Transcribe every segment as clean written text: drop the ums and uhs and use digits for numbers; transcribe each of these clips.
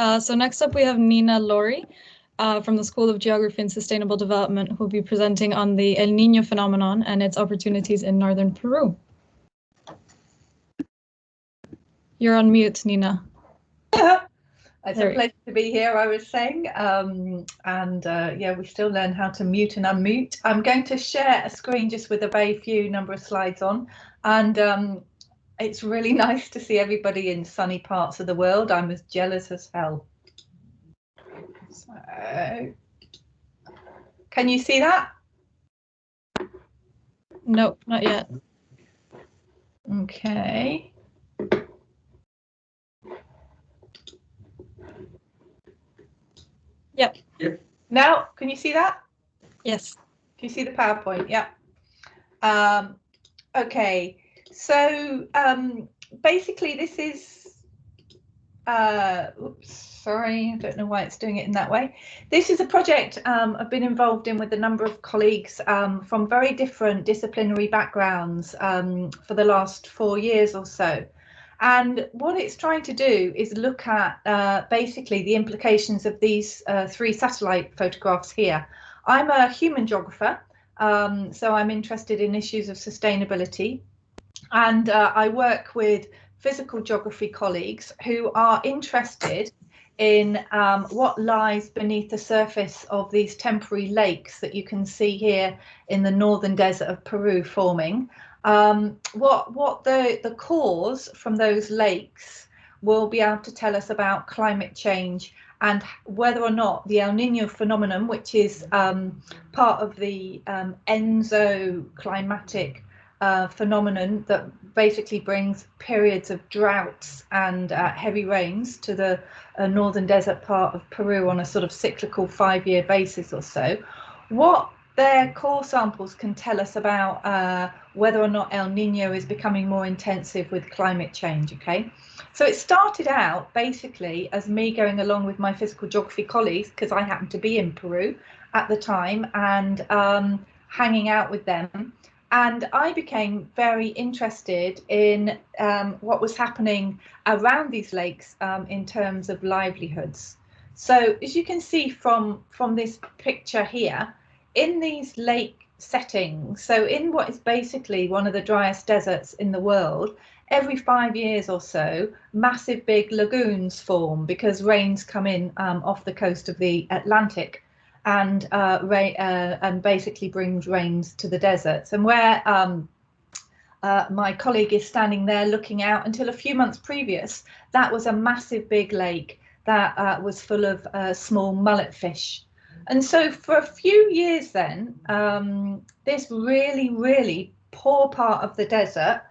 So next up we have Nina Laurie from the School of Geography and Sustainable Development, who will be presenting on the El Niño phenomenon and its opportunities in northern Peru. You're on mute, Nina. It's a pleasure to be here, I was saying, yeah, we still learn how to mute and unmute. I'm going to share a screen just with a very few number of slides on, and it's really nice to see everybody in sunny parts of the world. I'm as jealous as hell. So, can you see that? Nope, not yet. Okay. Yep. Now, can you see that? Yes. Can you see the PowerPoint? Yeah. Okay. So basically, this is. Oops, sorry, I don't know why it's doing it in that way. This is a project I've been involved in with a number of colleagues from very different disciplinary backgrounds for the last 4 years or so. And what it's trying to do is look at basically the implications of these 3 satellite photographs here. I'm a human geographer, so I'm interested in issues of sustainability. And I work with physical geography colleagues who are interested in what lies beneath the surface of these temporary lakes that you can see here in the northern desert of Peru forming. What the cause from those lakes will be able to tell us about climate change and whether or not the El Niño phenomenon, which is part of the enso-climatic phenomenon that basically brings periods of droughts and heavy rains to the northern desert part of Peru on a sort of cyclical 5-year basis or so, what their core samples can tell us about whether or not El Niño is becoming more intensive with climate change. Okay, so it started out basically as me going along with my physical geography colleagues, because I happened to be in Peru at the time, and hanging out with them. And I became very interested in what was happening around these lakes in terms of livelihoods. So as you can see from this picture here, in these lake settings, so in what is basically one of the driest deserts in the world, every 5 years or so, massive big lagoons form because rains come in off the coast of the Atlantic. And basically brings rains to the deserts. And where my colleague is standing there looking out, until a few months previous, that was a massive big lake that was full of small mullet fish. And so for a few years then, this really, really poor part of the desert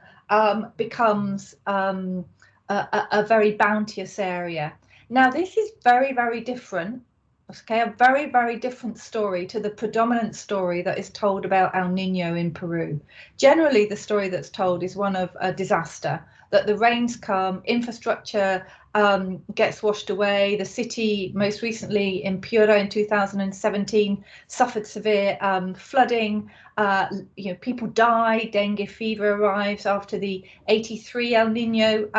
becomes a very bounteous area. Now, this is very, very different. Okay, a very, very different story to the predominant story that is told about El Niño in Peru. Generally, the story that's told is one of a disaster, that the rains come, infrastructure gets washed away. The city, most recently in Piura in 2017, suffered severe flooding. People die. Dengue fever arrives after the 83 El Niño,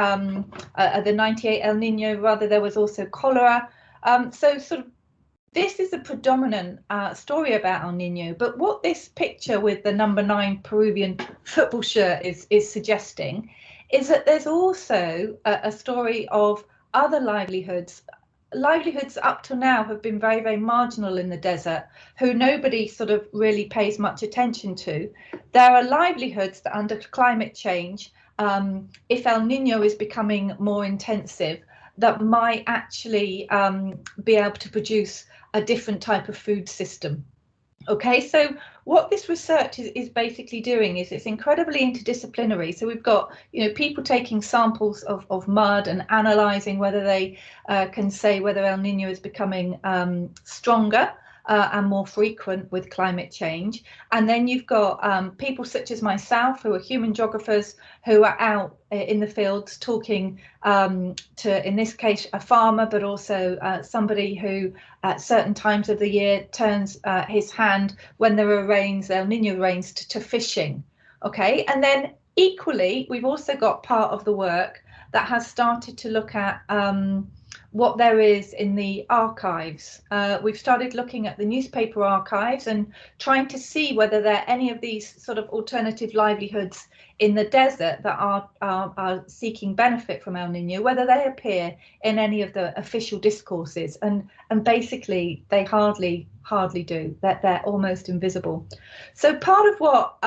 the 98 El Niño, rather. There was also cholera. So sort of this is a predominant story about El Niño, but what this picture with the number 9 Peruvian football shirt is suggesting is that there's also a story of other livelihoods. Livelihoods up to now have been very, very marginal in the desert, who nobody sort of really pays much attention to. There are livelihoods that under climate change, if El Niño is becoming more intensive, that might actually be able to produce a different type of food system. Okay, so what this research is basically doing is it's incredibly interdisciplinary. So we've got people taking samples of mud and analysing whether they can say whether El Niño is becoming stronger and more frequent with climate change. And then you've got people such as myself, who are human geographers, who are out in the fields talking to, in this case, a farmer, but also somebody who at certain times of the year turns his hand when there are rains, El Niño rains, to fishing. Okay, and then equally, we've also got part of the work that has started to look at what there is in the archives. We've started looking at the newspaper archives and trying to see whether there are any of these sort of alternative livelihoods in the desert that are seeking benefit from El Niño, whether they appear in any of the official discourses, and basically they hardly do, that they're almost invisible. So part of what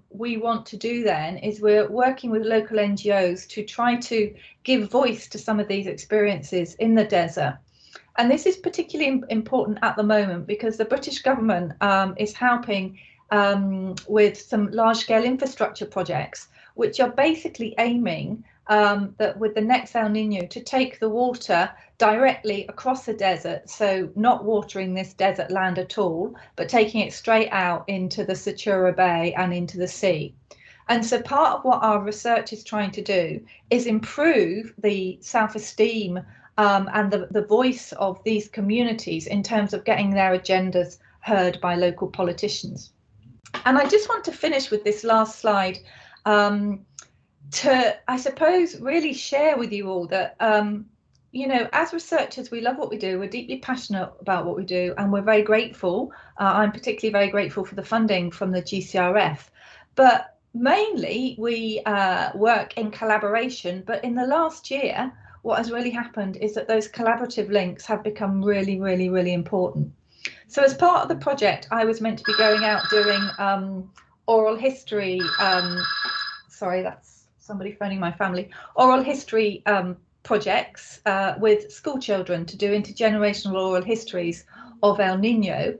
we want to do then is we're working with local NGOs to try to give voice to some of these experiences in the desert. And this is particularly important at the moment because the British government is helping with some large-scale infrastructure projects, which are basically aiming that with the next El Niño to take the water directly across the desert, so not watering this desert land at all, but taking it straight out into the Satura Bay and into the sea. And so part of what our research is trying to do is improve the self-esteem and the voice of these communities in terms of getting their agendas heard by local politicians. And I just want to finish with this last slide to, I suppose, really share with you all that, you know, as researchers, we love what we do. We're deeply passionate about what we do, and we're very grateful. I'm particularly very grateful for the funding from the GCRF. But mainly, we work in collaboration. But in the last year, what has really happened is that those collaborative links have become really, really, really important. So as part of the project, I was meant to be going out doing oral history. Sorry, that's somebody phoning my family. Oral history projects with school children to do intergenerational oral histories of El Niño.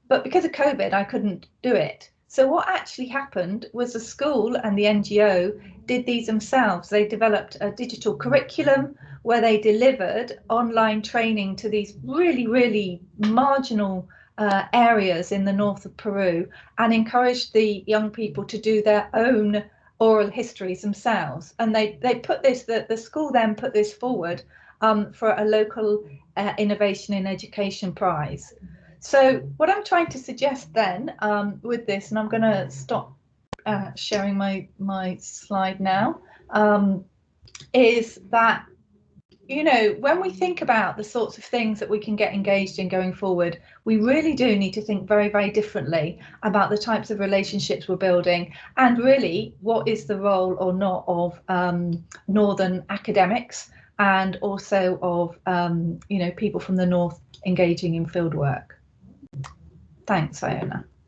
But because of COVID, I couldn't do it. So what actually happened was the school and the NGO did these themselves. They developed a digital curriculum where they delivered online training to these really, really marginal areas in the north of Peru and encouraged the young people to do their own oral histories themselves. And they put this, the school then put this forward for a local innovation in education prize. So what I'm trying to suggest then with this, and I'm going to stop sharing my slide now, is that, you know, when we think about the sorts of things that we can get engaged in going forward, we really do need to think very, very differently about the types of relationships we're building and really what is the role or not of Northern academics and also of, you know, people from the North engaging in field work. Thanks, Iona.